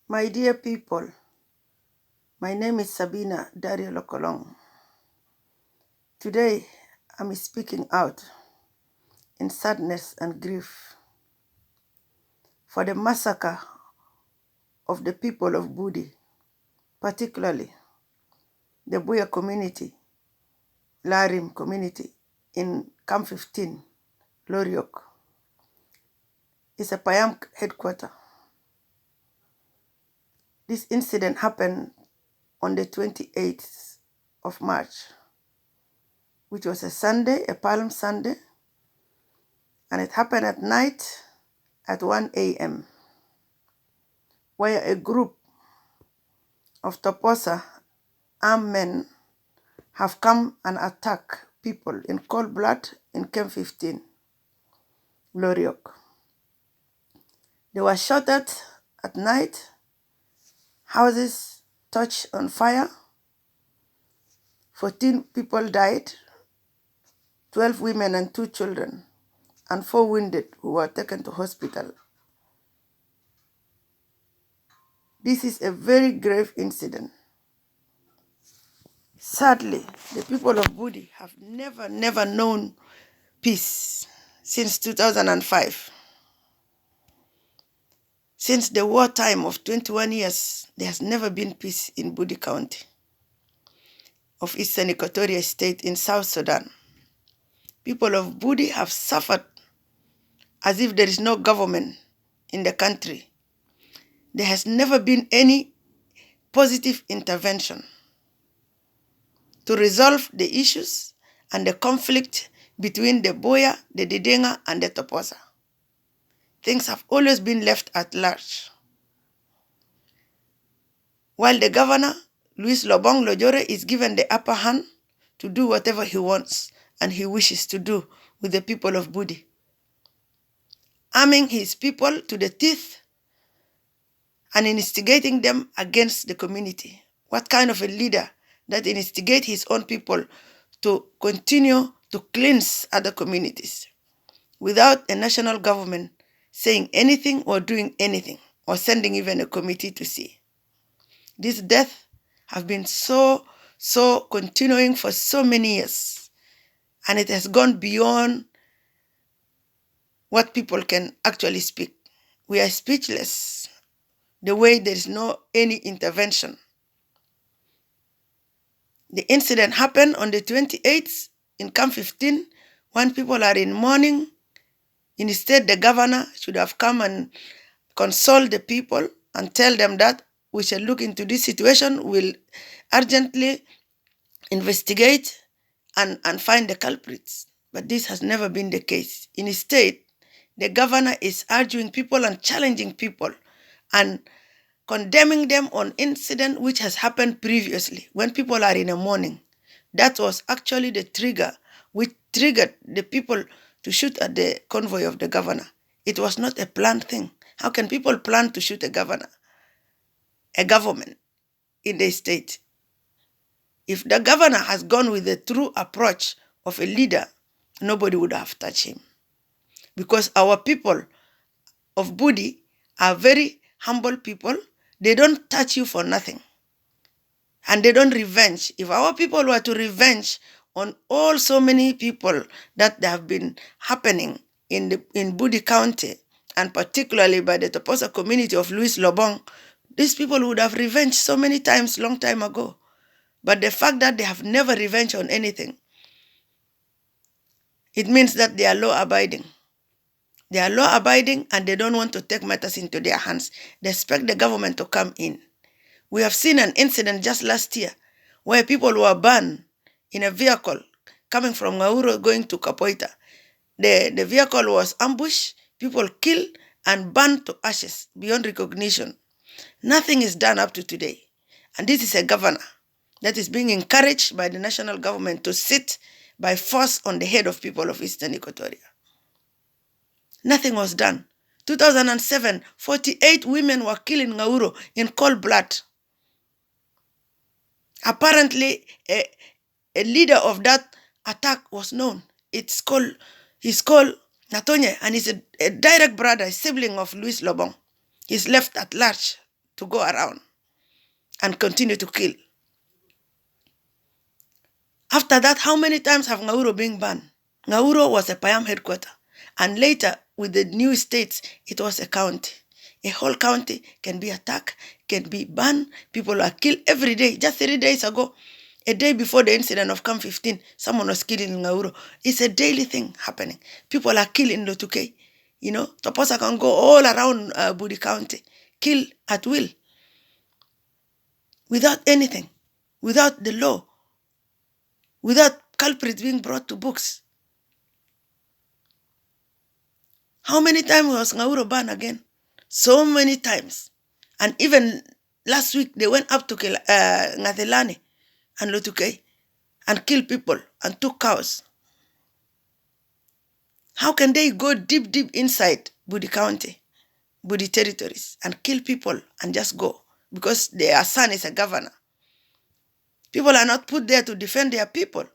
My dear people, my name is Sabina Dario Lokolong. Today, I'm speaking out in sadness and grief for the massacre of the people of Budi, particularly the Buya community, Larim community in Camp 15, Loriok. It's a Payam headquarters. This incident happened on the 28th of March, which was a Sunday, a Palm Sunday, and it happened at night at 1 a.m., where a group of Toposa armed men have come and attacked people in cold blood in Camp 15, Loriok. They were shot at night, houses touched on fire, 14 people died, 12 women and 2 children, and 4 wounded who were taken to hospital. This is a very grave incident. Sadly, the people of Budi have never known peace since 2005. Since the wartime of 21 years, there has never been peace in Budi County of Eastern Equatoria State in South Sudan. People of Budi have suffered as if there is no government in the country. There has never been any positive intervention to resolve the issues and the conflict between the Boya, the Didenga, and the Toposa. Things have always been left at large. While the governor, Luis Lobong Lojore, is given the upper hand to do whatever he wants and he wishes to do with the people of Budi, arming his people to the teeth and instigating them against the community. What kind of a leader that instigates his own people to continue to cleanse other communities without a national government saying anything or doing anything or sending even a committee to see? This death have been so continuing for so many years, and it has gone beyond what people can actually speak. We are speechless the way there is no any intervention. The incident happened on the 28th in Camp 15 when people are in mourning. Instead, the governor should have come and console the people and tell them that we shall look into this situation, we'll urgently investigate and find the culprits. But this has never been the case. Instead, the governor is urging people and challenging people and condemning them on incident which has happened previously when people are in a mourning. That was actually the trigger which triggered the people to shoot at the convoy of the governor. It was not a planned thing. How can people plan to shoot a governor, a government in the state? If the governor has gone with the true approach of a leader, nobody would have touched him. Because our people of Budi are very humble people. They don't touch you for nothing. And they don't revenge. If our people were to revenge on all so many people that have been happening in Budi County, and particularly by the Toposa community of Luis Lobong, these people would have revenged so many times, long time ago. But the fact that they have never revenged on anything, it means that they are law-abiding. They are law-abiding and they don't want to take matters into their hands. They expect the government to come in. We have seen an incident just last year where people were burned in a vehicle coming from Ngauro going to Kapoita. The vehicle was ambushed, people killed and burned to ashes beyond recognition. Nothing is done up to today. And this is a governor that is being encouraged by the national government to sit by force on the head of people of Eastern Equatoria. Nothing was done. 2007, 48 women were killed in Ngauro in cold blood. Apparently, a leader of that attack was known. He's called Natonye, and he's a direct brother, a sibling of Luis Lobong. He's left at large to go around and continue to kill. After that, how many times have Ngauro been banned? Ngauro was a Payam headquarter. And later, with the new states, it was a county. A whole county can be attacked, can be banned. People are killed every day. Just 3 days ago, a day before the incident of Camp 15, someone was killed in Ngauro. It's a daily thing happening. People are killed in Lotuke. You know, Toposa can go all around Budi County, kill at will, without anything, without the law, without culprits being brought to books. How many times was Ngauro banned again? So many times. And even last week, they went up to Ngatelane and Lotuke and killed people and took cows. How can they go deep, deep inside Budi County, Budi territories, and kill people and just go? Because their son is a governor. People are not put there to defend their people.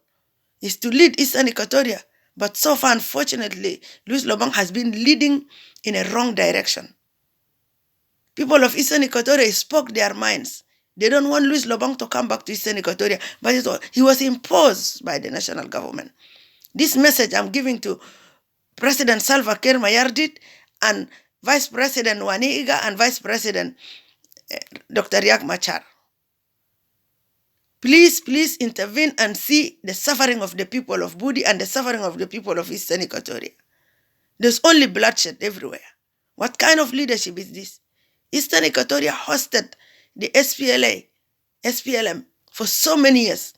It's to lead Eastern Equatoria. But so far, unfortunately, Louis Lobang has been leading in a wrong direction. People of Eastern Equatoria spoke their minds. They don't want Louis Lobang to come back to Eastern Equatoria, but he was imposed by the national government. This message I'm giving to President Salva Kiir Mayardit and Vice President Waniiga and Vice President Dr. Riek Machar. Please, please intervene and see the suffering of the people of Budi and the suffering of the people of Eastern Equatoria. There's only bloodshed everywhere. What kind of leadership is this? Eastern Equatoria hosted the SPLM for so many years.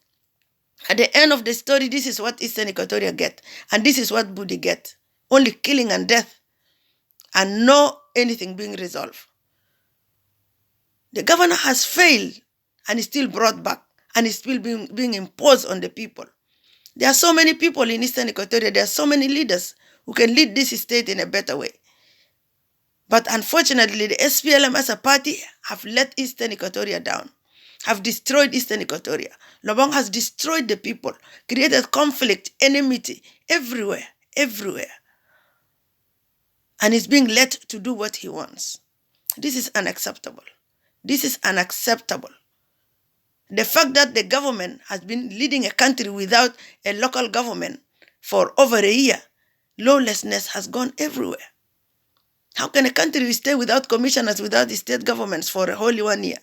At the end of the story, this is what Eastern Equatoria get. And this is what Budi get. Only killing and death. And no anything being resolved. The governor has failed and is still brought back. And is still being imposed on the people. There are so many people in Eastern Equatoria. There are so many leaders who can lead this state in a better way. But unfortunately, the SPLM as a party have let Eastern Equatoria down, have destroyed Eastern Equatoria. Lobang has destroyed the people, created conflict, enmity, everywhere, everywhere. And is being let to do what he wants. This is unacceptable. This is unacceptable. The fact that the government has been leading a country without a local government for over a year, lawlessness has gone everywhere. How can a country stay without commissioners, without the state governments for a whole 1 year?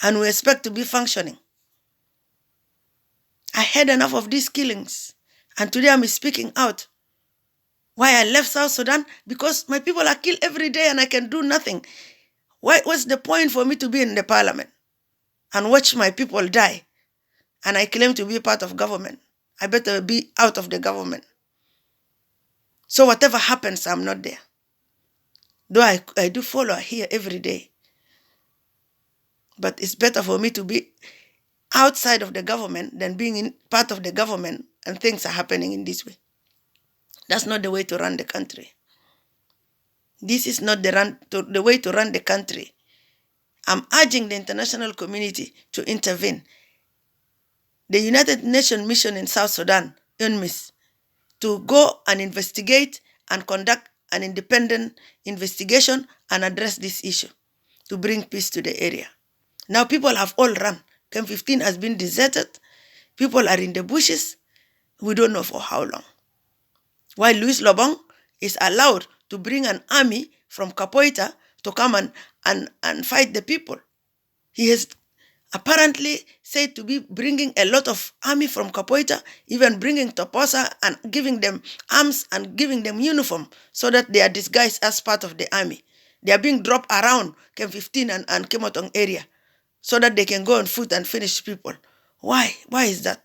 And we expect to be functioning. I had enough of these killings. And today I'm speaking out. Why I left South Sudan? Because my people are killed every day and I can do nothing. What's the point for me to be in the parliament and watch my people die? And I claim to be part of government. I better be out of the government. So whatever happens, I'm not there. Though I do follow here every day. But it's better for me to be outside of the government than being in part of the government and things are happening in this way. That's not the way to run the country. This is not the way to run the country. I'm urging the international community to intervene. The United Nations mission in South Sudan, UNMISS, to go and investigate and conduct an independent investigation and address this issue to bring peace to the area. Now people have all run. Camp 15 has been deserted. People are in the bushes. We don't know for how long. While Louis Lobang is allowed to bring an army from Capoeira to come and fight the people. He has apparently said to be bringing a lot of army from Capoeira, even bringing Toposa and giving them arms and giving them uniform so that they are disguised as part of the army. They are being dropped around Camp 15 and Kemotong area so that they can go on foot and finish people. Why? Why is that?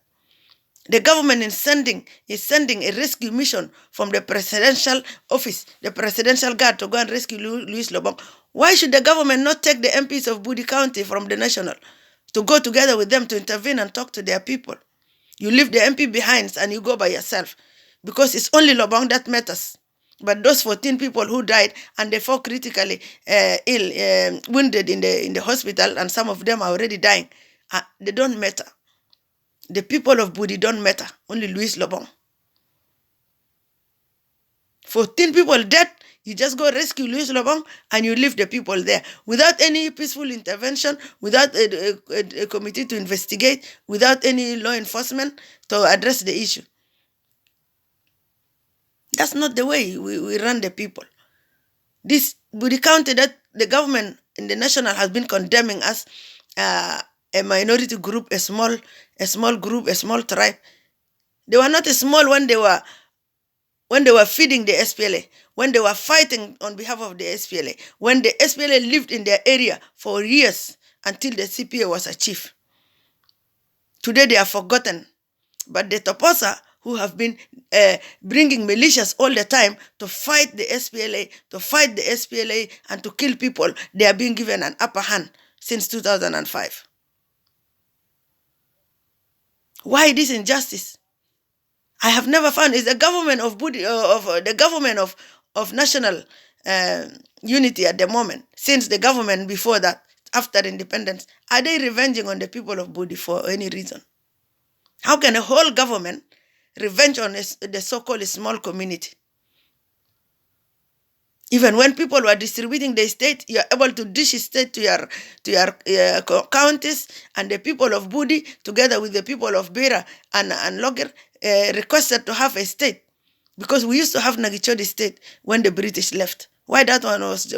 The government is sending a rescue mission from the presidential office, the presidential guard, to go and rescue Louis Lobang. Why should the government not take the MPs of Budi County from the national to go together with them to intervene and talk to their people? You leave the MP behind and you go by yourself because it's only Lobang that matters. But those 14 people who died and they fall critically ill, wounded in the hospital, and some of them are already dying, they don't matter. The people of Budi don't matter. Only Louis Lobang. 14 people dead. You just go rescue Louis Lobong and you leave the people there without any peaceful intervention, without a committee to investigate, without any law enforcement to address the issue. That's not the way we run the people. This Budi County that the government and the national has been condemning us, a minority group, a small group, a small tribe. They were not small when they were feeding the SPLA, when they were fighting on behalf of the SPLA, when the SPLA lived in their area for years until the CPA was achieved. Today they are forgotten. But the Toposa, who have been bringing militias all the time to fight the SPLA, and to kill people, they are being given an upper hand since 2005. Why this injustice? I have never found is the government of Budi, the government of national unity at the moment, since the government before that, after independence, are they revenging on the people of Budi for any reason? How can a whole government revenge on the so-called small community? Even when people were distributing the state, you are able to dish state to your counties, and the people of Budi, together with the people of Beira and Loger, requested to have a state, because we used to have Nagichodi state when the British left. Why that one was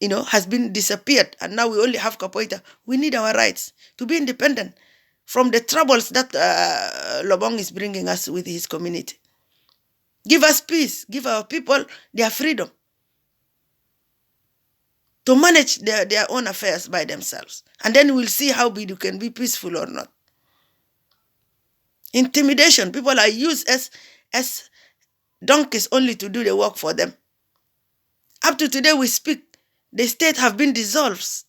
has been disappeared, and now we only have Kapoita. We need our rights to be independent from the troubles that Lobong is bringing us with his community. Give us peace. Give our people their freedom to manage their own affairs by themselves. And then we'll see how you can be peaceful or not. Intimidation. People are used as donkeys only to do the work for them. Up to today we speak, the state have been dissolved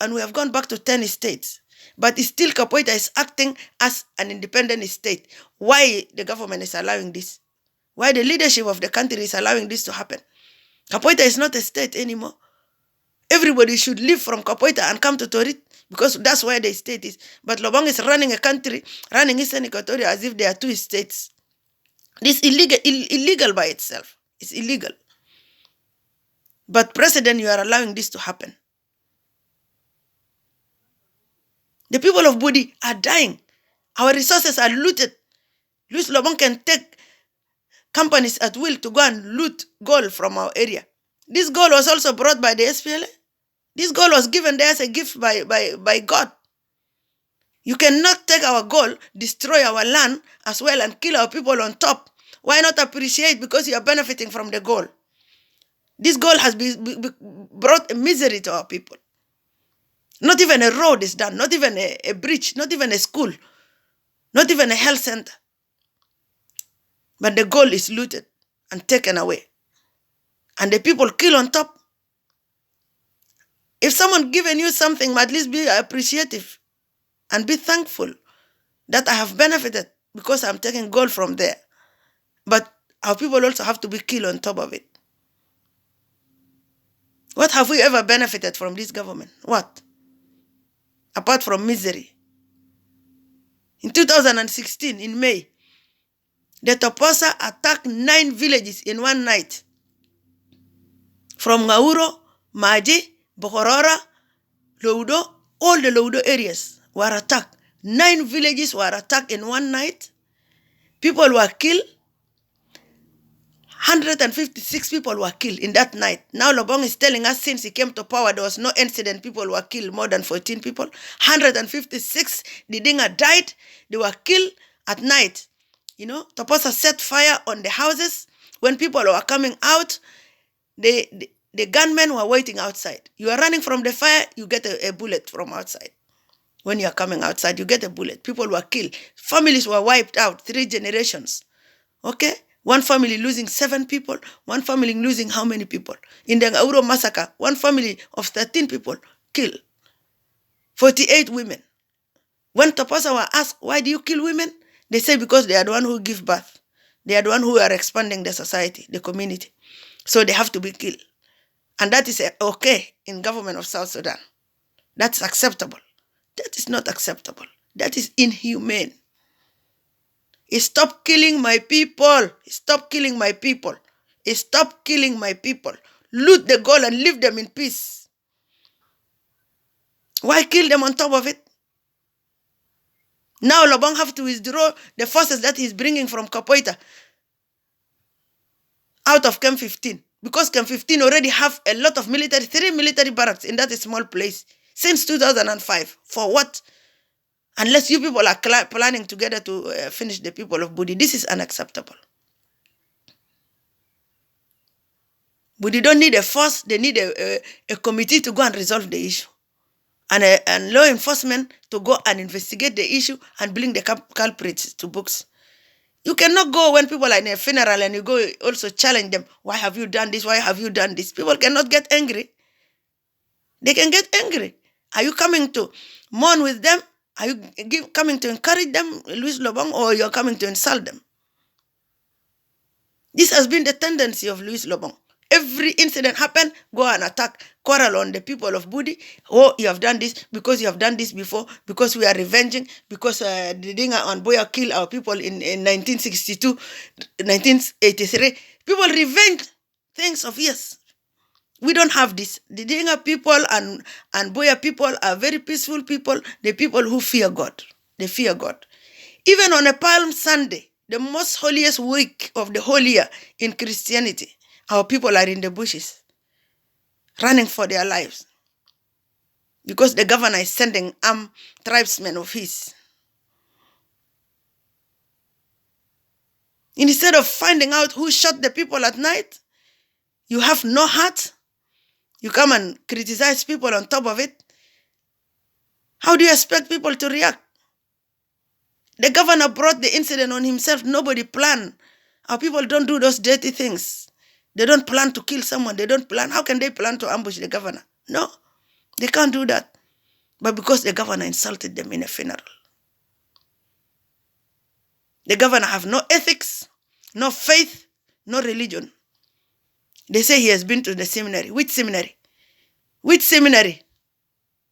and we have gone back to 10 states. But still Kapoita is acting as an independent state. Why the government is allowing this? Why the leadership of the country is allowing this to happen? Kapoita is not a state anymore. Everybody should leave from Kapoita and come to Torit, because that's where the state is. But Lobong is running a country, running Eastern Equatoria as if there are two states. This is illegal by itself. It's illegal. But President, you are allowing this to happen. The people of Budi are dying. Our resources are looted. Louis Lobong can take companies at will to go and loot gold from our area. This gold was also brought by the SPLA. This gold was given there as a gift by God. You cannot take our gold, destroy our land as well, and kill our people on top. Why not appreciate because you are benefiting from the gold? This gold has brought a misery to our people. Not even a road is done, not even a bridge, not even a school, not even a health center. But the gold is looted and taken away. And the people kill on top. If someone given you something, at least be appreciative and be thankful that I have benefited because I'm taking gold from there. But our people also have to be killed on top of it. What have we ever benefited from this government? What? Apart from misery. In 2016, in May, the Toposa attacked 9 villages in one night. From Ngauro, Maji, Bokorora, Loudo, all the Loudo areas were attacked. 9 villages were attacked in one night. People were killed. 156 people were killed in that night. Now Lobong is telling us since he came to power, there was no incident. People were killed, more than 14 people. 156, the Dinga died. They were killed at night. Toposa set fire on the houses. When people were coming out, the gunmen were waiting outside. You are running from the fire, you get a bullet from outside. When you are coming outside, you get a bullet. People were killed. Families were wiped out, 3 generations. Okay? One family losing 7 people, one family losing how many people? In the Ngauro massacre, one family of 13 people killed. 48 women. When Toposa were asked, why do you kill women? They say because they are the one who give birth. They are the one who are expanding the society, the community. So they have to be killed. And that is okay in government of South Sudan. That's acceptable. That is not acceptable. That is inhumane. Stop killing my people. Stop killing my people. is stop killing my people. Loot the gold and leave them in peace. Why kill them on top of it? Now Lobong have to withdraw the forces that he's bringing from Kapoita out of Camp 15. Because Camp 15 already have a lot of military, 3 military barracks in that small place since 2005. For what? Unless you people are planning together to finish the people of Budi. This is unacceptable. Budi don't need a force. They need a committee to go and resolve the issue. And law enforcement to go and investigate the issue and bring the culprits to books. You cannot go when people are in a funeral and you go also challenge them. Why have you done this? Why have you done this? People cannot get angry. They can get angry. Are you coming to mourn with them? Are you coming to encourage them, Louis Lobong, or you're coming to insult them? This has been the tendency of Louis Lobong. Every incident happen, go and attack, quarrel on the people of Budi. Oh, you have done this because you have done this before, because we are revenging, because the Dinga and Boya killed our people in 1962, 1983. People revenge things of years. We don't have this. The Dinga people and Boya people are very peaceful people, the people who fear God. They fear God. Even on a Palm Sunday, the most holiest week of the whole year in Christianity, our people are in the bushes, running for their lives, because the governor is sending armed tribesmen of his. Instead of finding out who shot the people at night, you have no heart. You come and criticize people on top of it. How do you expect people to react? The governor brought the incident on himself. Nobody planned. Our people don't do those dirty things. They don't plan to kill someone. They don't plan. How can they plan to ambush the governor? No, they can't do that. But because the governor insulted them in a funeral. The governor have no ethics, no faith, no religion. They say he has been to the seminary. Which seminary? Which seminary?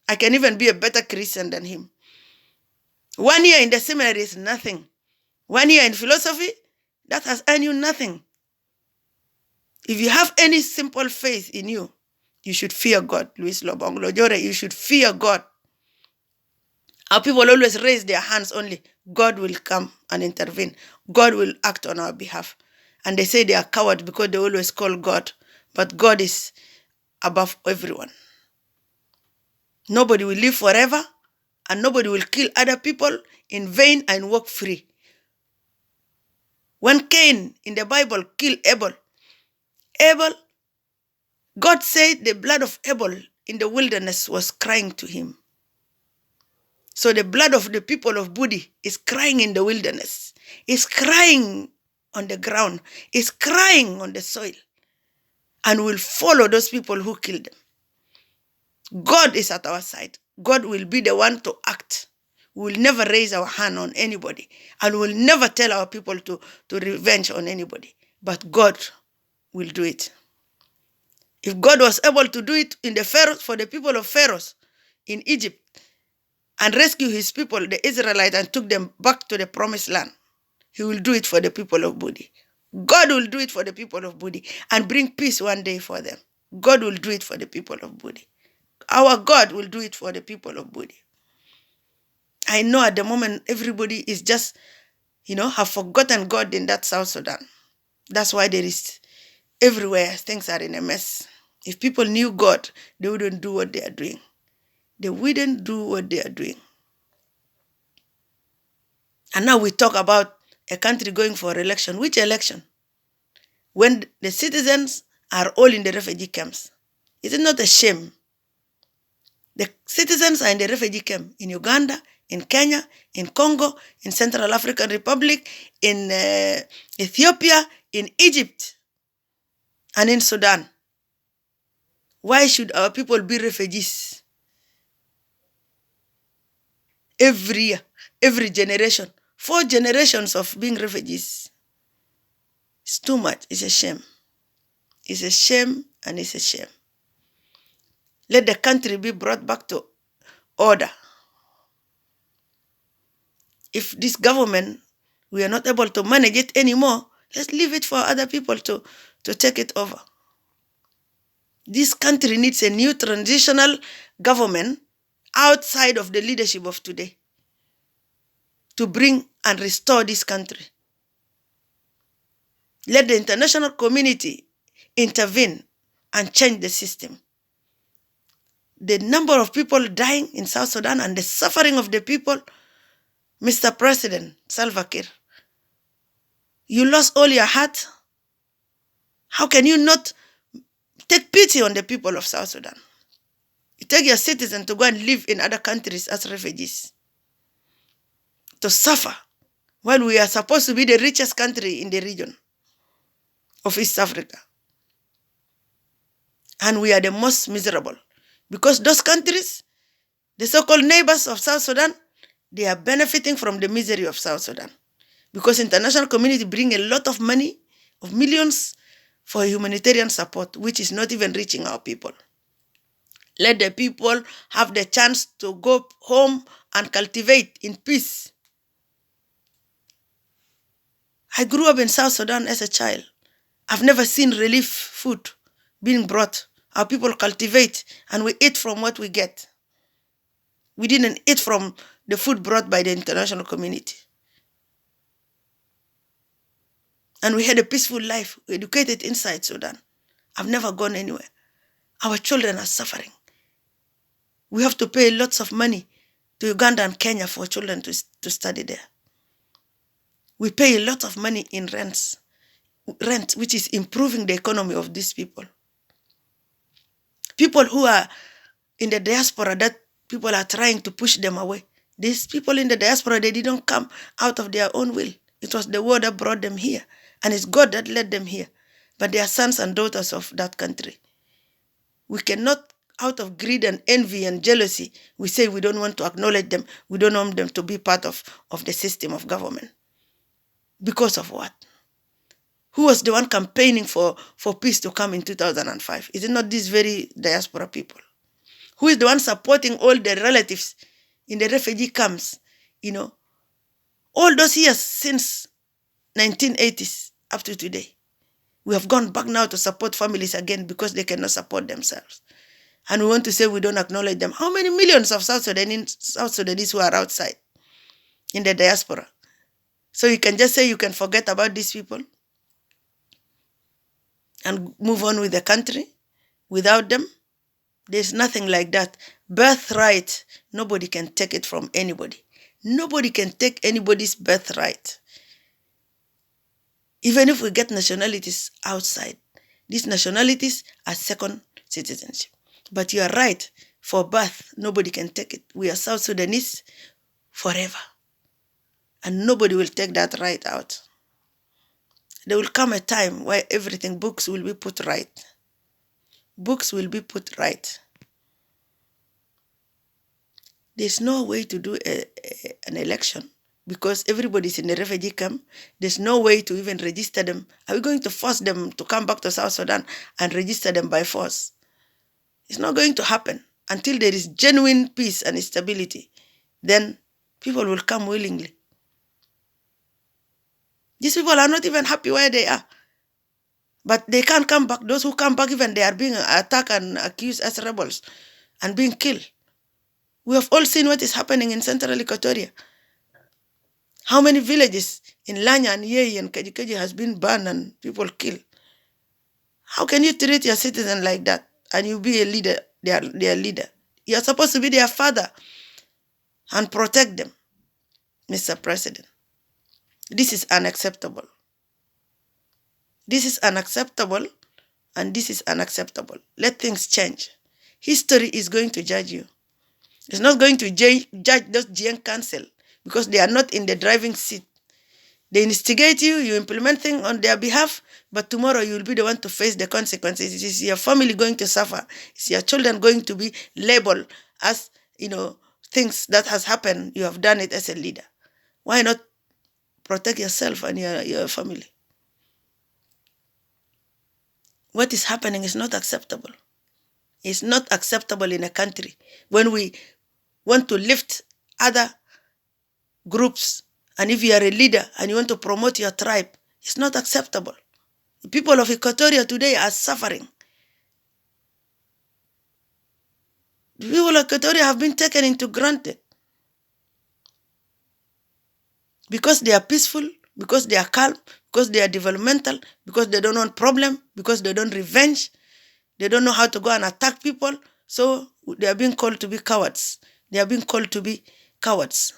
I can even be a better Christian than him. 1 year in the seminary is nothing. 1 year in philosophy, that has earned you nothing. If you have any simple faith in you, you should fear God. Louis Lobong Lojore, you should fear God. Our people always raise their hands only. God will come and intervene. God will act on our behalf. And they say they are cowards because they always call God. But God is above everyone. Nobody will live forever, and nobody will kill other people in vain and walk free. When Cain in the Bible killed Abel, God said the blood of Abel in the wilderness was crying to him. So the blood of the people of Budi is crying in the wilderness. It's crying on the ground. It's crying on the soil. And will follow those people who killed them. God is at our side. God will be the one to act. We will never raise our hand on anybody. And we will never tell our people to revenge on anybody. But God will do it. If God was able to do it in the Pharaoh, for the people of Pharaoh in Egypt, and rescue his people, the Israelites, and took them back to the promised land, he will do it for the people of Budi. God will do it for the people of Budi and bring peace one day for them. God will do it for the people of Budi. Our God will do it for the people of Budi. I know at the moment everybody is just, have forgotten God in that South Sudan. That's why there is everywhere things are in a mess. If people knew God, they wouldn't do what they are doing. They wouldn't do what they are doing. And now we talk about a country going for election. Which election? When the citizens are all in the refugee camps. Is it not a shame? The citizens are in the refugee camp in Uganda, in Kenya, in Congo, in Central African Republic, in Ethiopia, in Egypt, and in Sudan. Why should our people be refugees? Every year, every generation, 4 generations of being refugees. It's too much. It's a shame. It's a shame and it's a shame. Let the country be brought back to order. If this government, we are not able to manage it anymore, Let's leave it for other people to take it over. This country needs a new transitional government outside of the leadership of today to bring and restore this country. Let the international community intervene and change the system. The number of people dying in South Sudan and the suffering of the people, Mr. President Salva Kiir, you lost all your heart. How can you not take pity on the people of South Sudan? You take your citizens to go and live in other countries as refugees, to suffer, while we are supposed to be the richest country in the region of East Africa. And we are the most miserable. Because those countries, the so-called neighbors of South Sudan, they are benefiting from the misery of South Sudan. Because international community bring a lot of money, of millions, for humanitarian support, which is not even reaching our people. Let the people have the chance to go home and cultivate in peace. I grew up in South Sudan as a child. I've never seen relief food being brought. Our people cultivate and we eat from what we get. We didn't eat from the food brought by the international community. And we had a peaceful life. We educated inside Sudan. I've never gone anywhere. Our children are suffering. We have to pay lots of money to Uganda and Kenya for children to study there. We pay a lot of money in rent, which is improving the economy of these people. People who are in the diaspora, that people are trying to push them away. These people in the diaspora, they didn't come out of their own will. It was the word that brought them here. And it's God that led them here. But they are sons and daughters of that country. We cannot, out of greed and envy and jealousy, we say we don't want to acknowledge them. We don't want them to be part of the system of government. Because of what? Who was the one campaigning for peace to come in 2005? Is it not these very diaspora people? Who is the one supporting all the relatives in the refugee camps? You know, all those years since 1980s up to today. We have gone back now to support families again because they cannot support themselves. And we want to say we don't acknowledge them. How many millions of South Sudanese who are outside in the diaspora? So you can just say you can forget about these people and move on with the country without them? There's nothing like that. Birthright, nobody can take it from anybody. Nobody can take anybody's birthright. Even if we get nationalities outside, these nationalities are second citizenship. But you are right, for birth, nobody can take it. We are South Sudanese forever. And nobody will take that right out. There will come a time where everything, books will be put right. Books will be put right. There's no way to do an election because everybody's in the refugee camp. There's no way to even register them. Are we going to force them to come back to South Sudan and register them by force? It's not going to happen until there is genuine peace and stability. Then people will come willingly. These people are not even happy where they are. But they can't come back. Those who come back, even they are being attacked and accused as rebels and being killed. We have all seen what is happening in central Equatoria. How many villages in Lanya and Yei and Kajikaji has been burned and people killed? How can you treat your citizen like that and you be a leader, their leader? You're supposed to be their father and protect them, Mr. President. This is unacceptable. This is unacceptable and this is unacceptable. Let things change. History is going to judge you. It's not going to judge those GN Council because they are not in the driving seat. They instigate you, you implement things on their behalf, but tomorrow you will be the one to face the consequences. It is your family going to suffer. It's your children going to be labeled as, things that has happened. You have done it as a leader. Why not protect yourself and your family? What is happening is not acceptable. It's not acceptable in a country when we want to lift other groups. And if you are a leader and you want to promote your tribe, It's not acceptable. The people of Equatoria today are suffering. The people of Equatoria have been taken into granted because they are peaceful, because they are calm, because they are developmental, because they don't want problem, because they don't revenge, they don't know how to go and attack people. So they are being called to be cowards. They are being called to be cowards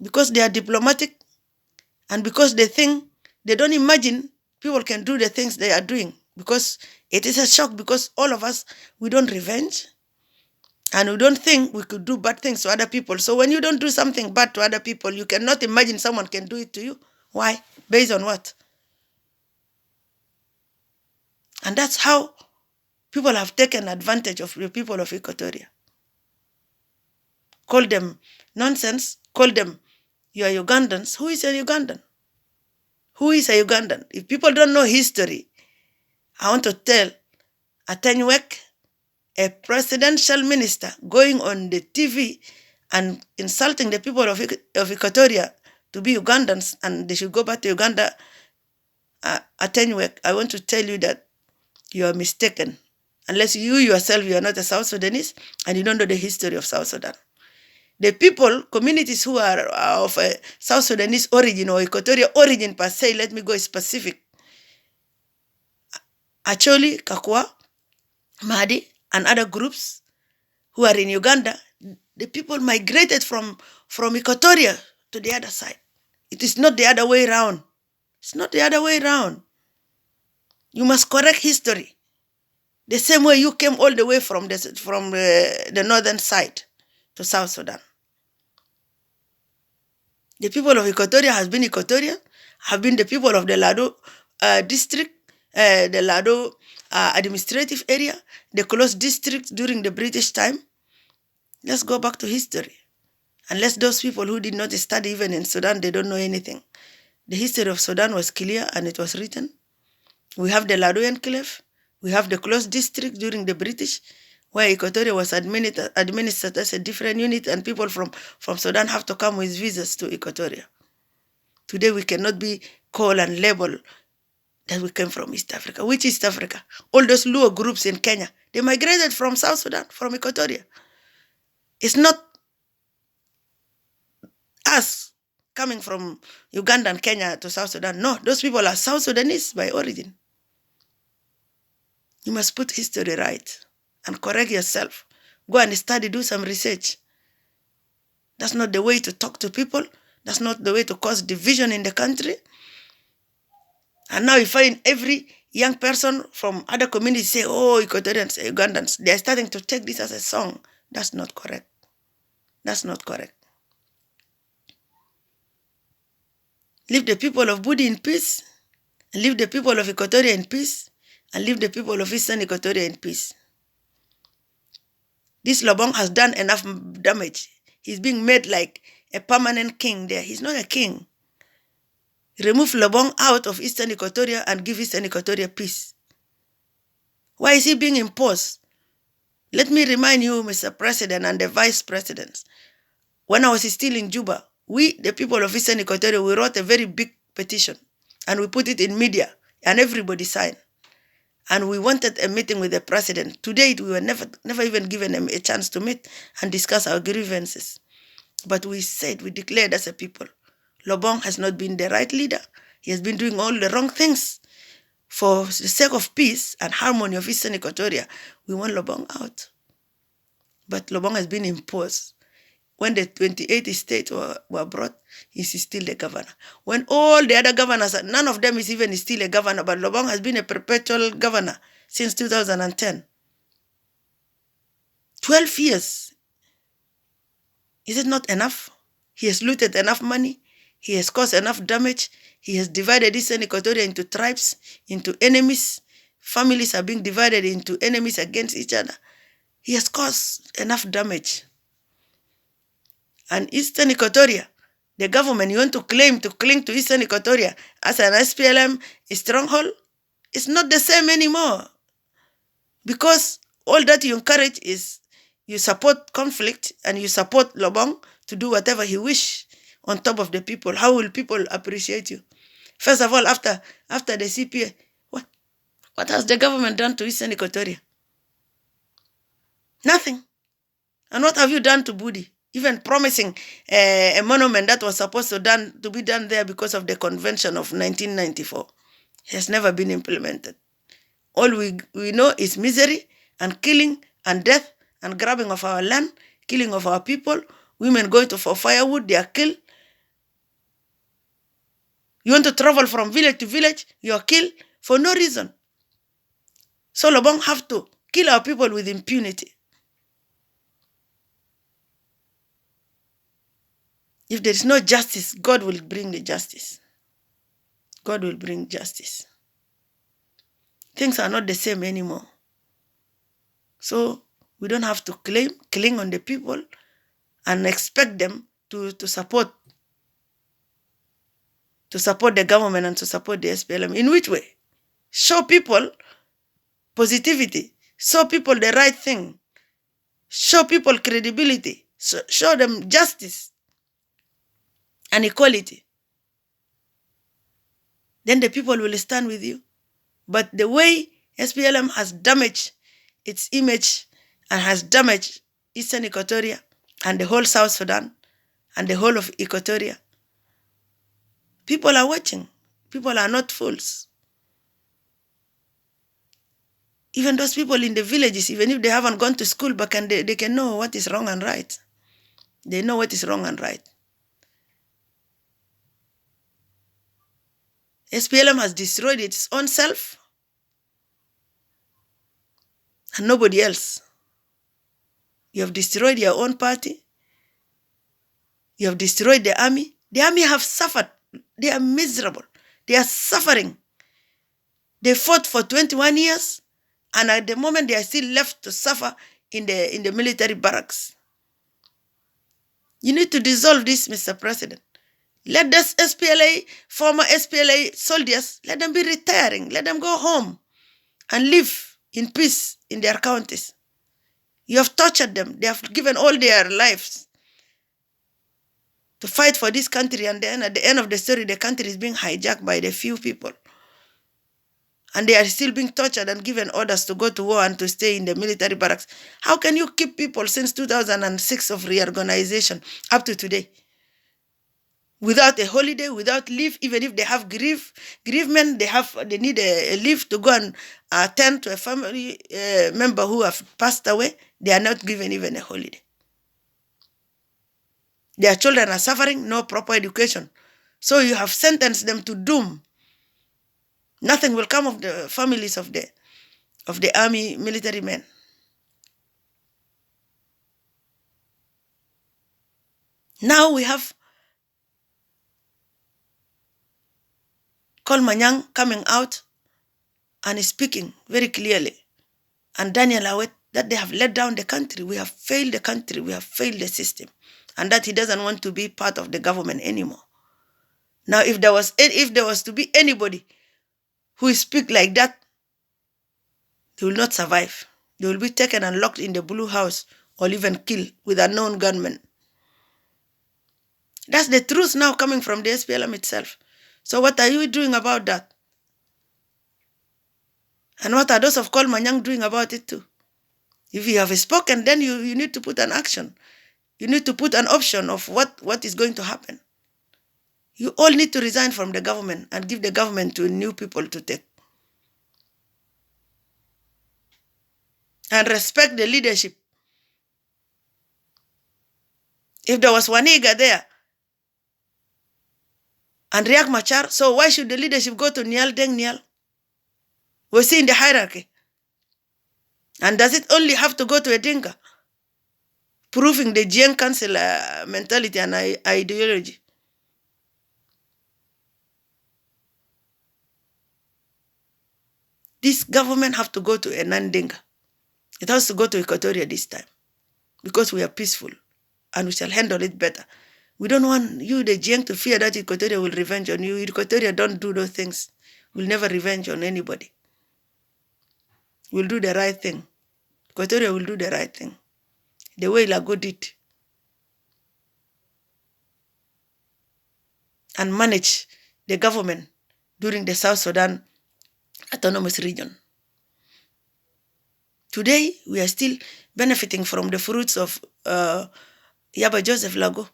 because they are diplomatic and because they think, they don't imagine people can do the things they are doing, because it is a shock, because all of us, we don't revenge and we don't think we could do bad things to other people. So when you don't do something bad to other people, you cannot imagine someone can do it to you. Why? Based on what? And that's how people have taken advantage of the people of Equatoria. Call them nonsense, call them, you are Ugandans. Who is a Ugandan? Who is a Ugandan? If people don't know history, I want to tell Atenywek, a presidential minister, going on the TV and insulting the people of Equatoria to be Ugandans and they should go back to Uganda. Atenywek, I want to tell you that you are mistaken. Unless you yourself, you are not a South Sudanese and you don't know the history of South Sudan. The people, communities who are of a South Sudanese origin or Equatorial origin per se, let me go specific. Acholi, Kakwa, Mahdi, and other groups who are in Uganda, the people migrated from Equatoria to the other side. It is not the other way around. It's not the other way around. You must correct history. The same way you came all the way from the northern side to South Sudan. The people of Equatoria has been Equatorian, have been the people of the Lado district, the Lado administrative area, the closed districts during the British time. Let's go back to history. Unless those people who did not study even in Sudan, they don't know anything. The history of Sudan was clear and it was written. We have the Lado enclave. We have the closed district during the British, where Equatoria was administered as a different unit and people from Sudan have to come with visas to Equatoria. Today we cannot be called and labeled that we came from East Africa. Which East Africa? All those Luo groups in Kenya, they migrated from South Sudan, from Equatoria. It's not us coming from Uganda and Kenya to South Sudan. No, those people are South Sudanese by origin. You must put history right and correct yourself. Go and study, do some research. That's not the way to talk to people. That's not the way to cause division in the country. And now you find every young person from other communities say, oh, Equatorians, Ugandans, they're starting to take this as a song. That's not correct. That's not correct. Leave the people of Budi in peace, and leave the people of Equatoria in peace, and leave the people of Eastern Equatoria in peace. This Lobong has done enough damage. He's being made like a permanent king there. He's not a king. Remove Lobong out of Eastern Equatoria and give Eastern Equatoria peace. Why is he being imposed? Let me remind you, Mr. President and the Vice Presidents, when I was still in Juba, we, the people of Eastern Equatoria, we wrote a very big petition and we put it in media and everybody signed. And we wanted a meeting with the president. To date, we were never even given a chance to meet and discuss our grievances. But we said, we declared as a people, Lobong has not been the right leader. He has been doing all the wrong things. For the sake of peace and harmony of Eastern Equatoria, we want Lobong out. But Lobong has been imposed. When the 28 states were brought, he's still the governor. When all the other governors, none of them is even still a governor, but Lobong has been a perpetual governor since 2010. 12 years. Is it not enough? He has looted enough money. He has caused enough damage. He has divided Eastern Equatoria into tribes, into enemies. Families are being divided into enemies against each other. He has caused enough damage. And Eastern Equatoria, the government, you want to cling to Eastern Equatoria as an SPLM stronghold, it's not the same anymore. Because all that you encourage is you support conflict and you support Lobong to do whatever he wishes on top of the people, how will people appreciate you? First of all, after the CPA, what has the government done to Eastern Equatoria? Nothing. And what have you done to Budi? Even promising a monument that was supposed to be done there because of the convention of 1994 has never been implemented. All we know is misery and killing and death and grabbing of our land, killing of our people, women going for firewood, they are killed. You want to travel from village to village, you are killed for no reason. So Lobong have to kill our people with impunity. If there is no justice, God will bring the justice. God will bring justice. Things are not the same anymore. So we don't have to cling on the people and expect them to support the government and to support the SPLM. In which way? Show people positivity. Show people the right thing. Show people credibility. Show them justice and equality. Then the people will stand with you. But the way SPLM has damaged its image and has damaged Eastern Equatoria and the whole South Sudan and the whole of Equatoria, people are watching. People are not fools. Even those people in the villages, even if they haven't gone to school, but they can know what is wrong and right. They know what is wrong and right. SPLM has destroyed its own self and nobody else. You have destroyed your own party. You have destroyed the army. The army have suffered. They are miserable. They are suffering. They fought for 21 years, and at the moment they are still left to suffer in the military barracks. You need to dissolve this, Mr. President. Let this former SPLA soldiers, let them be retiring. Let them go home and live in peace in their counties. You have tortured them. They have given all their lives to fight for this country, and then at the end of the story, the country is being hijacked by the few people. And they are still being tortured and given orders to go to war and to stay in the military barracks. How can you keep people since 2006 of reorganization up to today? Without a holiday, without leave, even if they have bereavement, they need a leave to go and attend to a family member who have passed away. They are not given even a holiday. Their children are suffering, no proper education. So you have sentenced them to doom. Nothing will come of the families of the army military men. Now we have Kol Manyang coming out and speaking very clearly, and Daniel Awet, that they have let down the country. We have failed the country. We have failed the system, and that he doesn't want to be part of the government anymore. Now, if there was to be anybody who speak like that, they will not survive. They will be taken and locked in the Blue House or even killed with unknown gunmen. That's the truth now coming from the SPLM itself. So what are you doing about that? And what are those of Kol Manyang doing about it too? If you have spoken, then you need to put an action. You need to put an option of what is going to happen. You all need to resign from the government and give the government to new people to take. And respect the leadership. If there was Waniga there and Riek Machar, so why should the leadership go to Nial Deng Nial? Was he in the hierarchy? And does it only have to go to a Dinka? Proving the Jiang Council mentality and ideology. This government have to go to a non-Dinka. It has to go to Equatoria this time. Because we are peaceful and we shall handle it better. We don't want you, the Jiang, to fear that Equatoria will revenge on you. Equatoria don't do those things. We'll never revenge on anybody. We'll do the right thing. Equatoria will do the right thing. The way Lago did. and manage the government during the South Sudan autonomous region. Today, we are still benefiting from the fruits of Yaba Joseph Lago.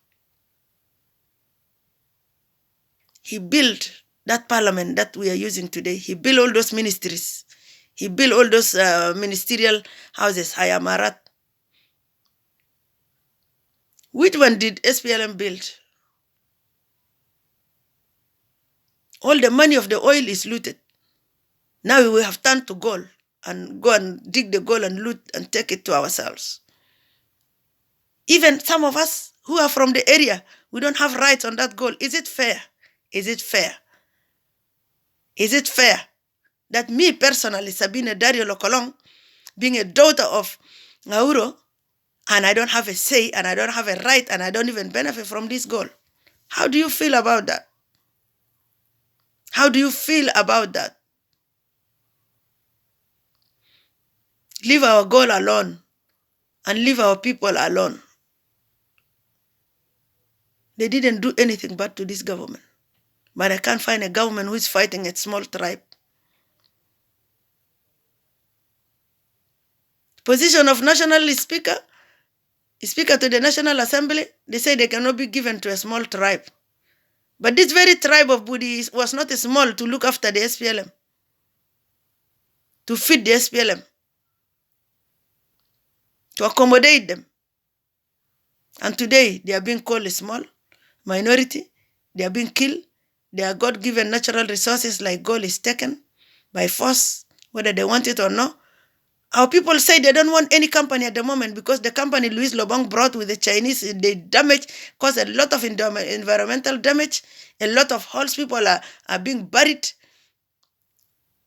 He built that parliament that we are using today. He built all those ministries. He built all those ministerial houses, Hayamarat. Which one did SPLM build? All the money of the oil is looted. Now we have turned to gold and go and dig the gold and loot and take it to ourselves. Even some of us who are from the area, we don't have rights on that gold. Is it fair? Is it fair? Is it fair that me personally, Sabine Dario Lokolong, being a daughter of Nauro, and I don't have a say, and I don't have a right, and I don't even benefit from this goal? How do you feel about that? How do you feel about that? Leave our goal alone and leave our people alone. They didn't do anything bad to this government. But I can't find a government who is fighting a small tribe. Position of national speaker to the National Assembly, they say they cannot be given to a small tribe. But this very tribe of Budi was not small to look after the SPLM, to feed the SPLM, to accommodate them. And today, they are being called a small minority. They are being killed. Their God-given natural resources like gold is taken by force, whether they want it or not. Our people say they don't want any company at the moment because the company Louis Lobong brought with the Chinese, the damage caused a lot of environmental damage. A lot of holes, people are being buried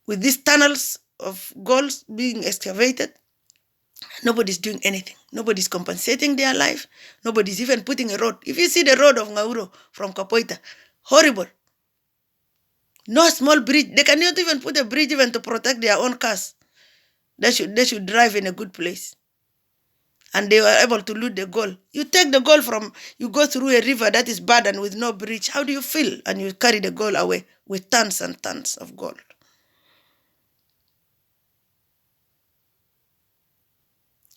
with these tunnels of gold being excavated. Nobody's doing anything. Nobody's compensating their life. Nobody's even putting a road. If you see the road of Ngauro from Kapoita, horrible. No small bridge. They cannot even put a bridge even to protect their own cars. They should drive in a good place. And they were able to loot the gold. You take the gold you go through a river that is bad and with no bridge. How do you feel? And you carry the gold away with tons and tons of gold.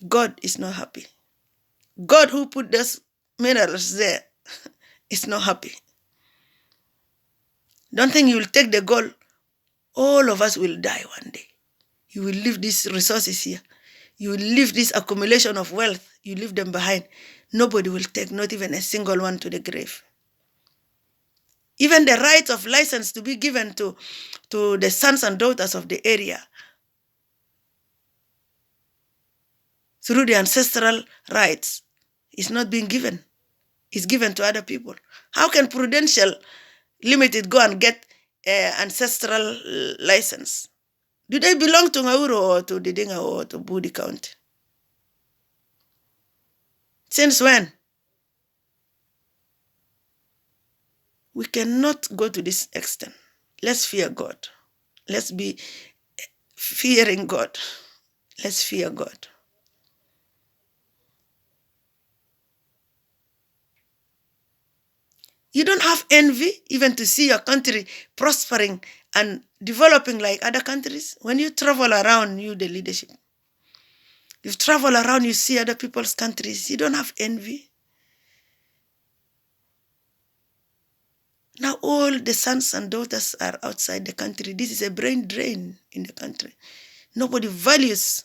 God is not happy. God who put those minerals there is not happy. Don't think you will take the gold. All of us will die one day. You will leave these resources here. You will leave this accumulation of wealth. You leave them behind. Nobody will take not even a single one to the grave. Even the right of license to be given to the sons and daughters of the area through the ancestral rights is not being given. It's given to other people. How can Prudential Limited go and get an ancestral license? Do they belong to Ngauro or to Didinga or to Budi County? Since when? We cannot go to this extent. Let's fear God. Let's be fearing God. Let's fear God. You don't have envy even to see your country prospering and developing like other countries. When you travel around, the leadership, you travel around, you see other people's countries, you don't have envy. Now all the sons and daughters are outside the country. This is a brain drain in the country. Nobody values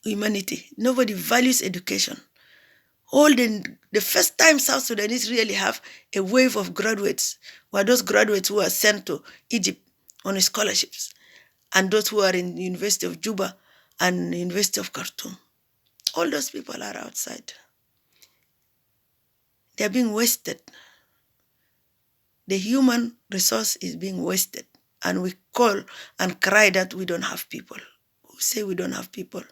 humanity. Nobody values education. The first time South Sudanese really have a wave of graduates were those graduates who are sent to Egypt on scholarships and those who are in the University of Juba and the University of Khartoum. All those people are outside. They are being wasted. The human resource is being wasted. And we call and cry that we don't have people. We say we don't have people.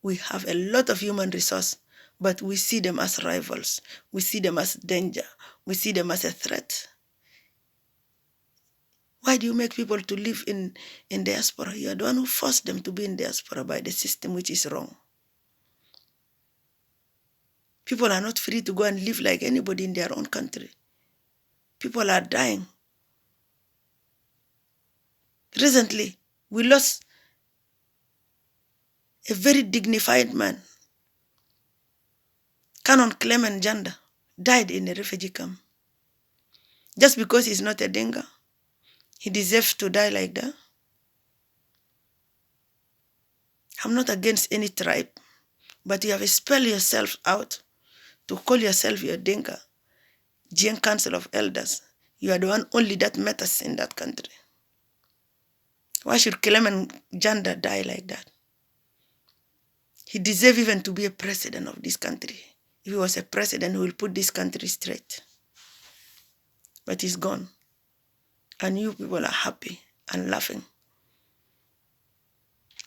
We have a lot of human resource, but we see them as rivals. We see them as danger. We see them as a threat. Why do you make people to live in diaspora? You are the one who forced them to be in diaspora by the system, which is wrong. People are not free to go and live like anybody in their own country. People are dying. Recently, we lost a very dignified man, Canon Clement Janda, died in a refugee camp. Just because he's not a Dinka, he deserves to die like that. I'm not against any tribe, but you have to spell yourself out to call yourself your Dinka, Jiang Council of Elders. You are the one only that matters in that country. Why should Clement Janda die like that? He deserves even to be a president of this country. If he was a president, he will put this country straight. But he's gone. And you people are happy and laughing.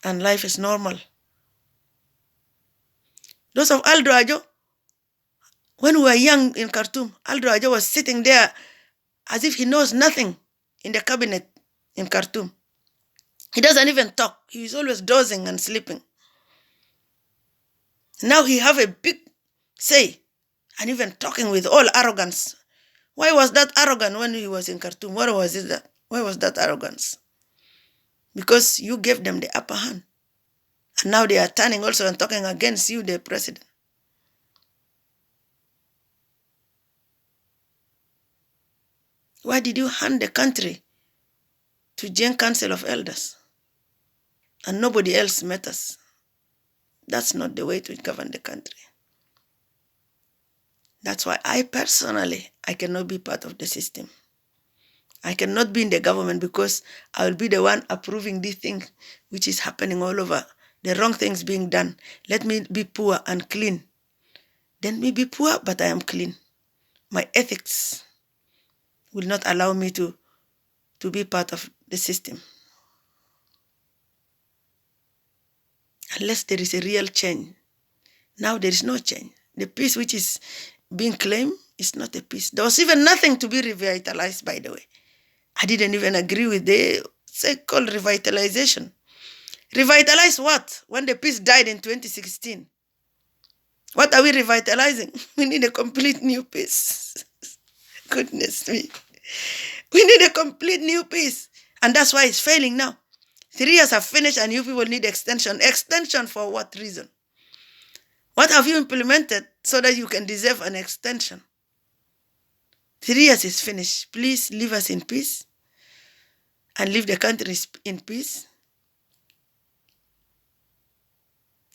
And life is normal. Those of Aldo Ajo, when we were young in Khartoum, Aldo Ajo was sitting there as if he knows nothing in the cabinet in Khartoum. He doesn't even talk. He is always dozing and sleeping. Now he have a big say and even talking with all arrogance. Why was that arrogant when he was in Khartoum? Why was that arrogance? Because you gave them the upper hand. And now they are turning also and talking against you, the president. Why did you hand the country to Jiang Council of Elders? And nobody else matters. That's not the way to govern the country. That's why I personally, I cannot be part of the system. I cannot be in the government because I will be the one approving this thing which is happening all over. The wrong things being done. Let me be poor and clean. Then me be poor, but I am clean. My ethics will not allow me to be part of the system. Unless there is a real change. Now there is no change. The peace which is being claimed is not a peace. There was even nothing to be revitalized, by the way. I didn't even agree with the so-called revitalization. Revitalize what? When the peace died in 2016. What are we revitalizing? We need a complete new peace. Goodness me. We need a complete new peace. And that's why it's failing now. 3 years have finished and you people need extension. Extension for what reason? What have you implemented so that you can deserve an extension? 3 years is finished. Please leave us in peace and leave the country in peace.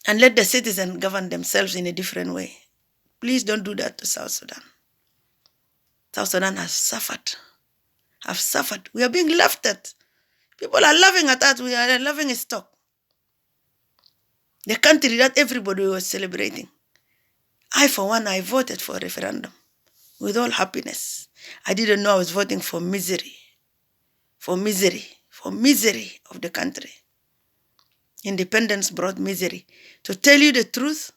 And let the citizens govern themselves in a different way. Please don't do that to South Sudan. South Sudan has suffered. Have suffered. We are being laughed at. People are laughing at us. We are laughing at stock. The country that everybody was celebrating. I, for one, I voted for a referendum with all happiness. I didn't know I was voting for misery. For misery. For misery of the country. Independence brought misery. To tell you the truth,